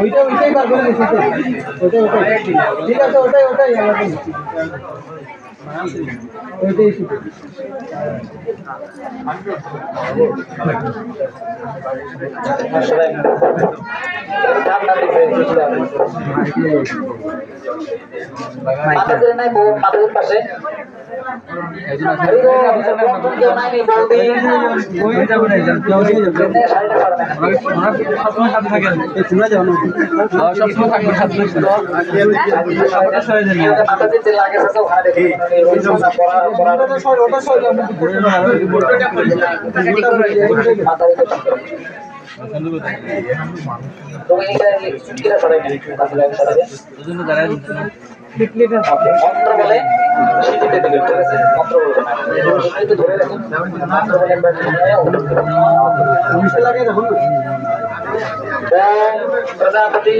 ওইটাই বার করে দিচ্ছি ওইটাই ঠিক আছে ওইটাই ওইটাই শুধু পাশে মন্ত্র বলে সিটিতে দিবে, ঠিক আছে? মন্ত্র বলবে না, একটু ধরে রাখুন। মন্ত্র বলে প্রজাপতি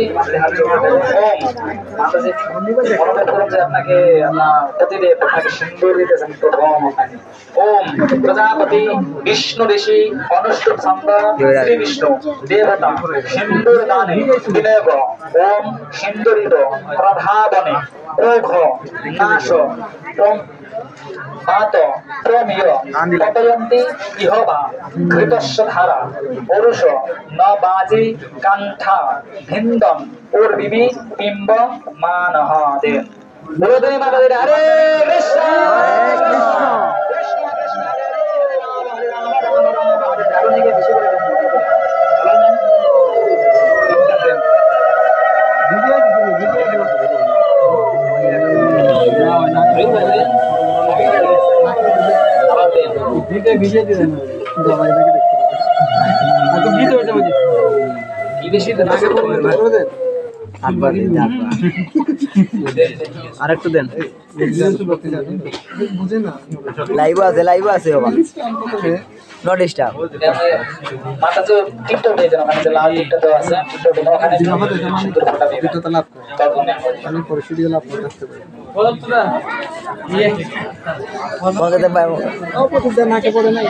আপনাকে প্রতিদেব আপনাকে সুন্দর দিতেছেন। ওম প্রজাপতি বিষ্ণু ঋষি অনুষ্ঠুপ ছন্দ শ্রী বিষ্ণু দেবতা সিন্দুর দানে বিনয়গ ওম সিন্দুরিত প্রভাবনে প্রঘ নাশ পাত প্রমেয় পতয়ন্তি ইহবা ঘৃতস্য ধারা পরুষ ন বাজি কাণ্ঠা ভিন্দম উর্বিবি বিম্ব মানহ দে বলদেই মাতাদের হরে কৃষ্ণ কৃষ্ণ কৃষ্ণ হরে হরে দারুণীকে বেশি করে আরেকটু দেন লাইভ আছে বাবা নট ডিস্টার্ব মাথা তো টিকটক দিয়ে দেন, ওখানে যে লাল টিকটক দেওয়া আছে টিকটক দেন, ওখানে সুন্দর ফটো দিবেন। ভিডিওটা লাভ আমি পরিস্থিতি লাভ করতে পারি মজাতে পাবো নাকে পড়ে নাই।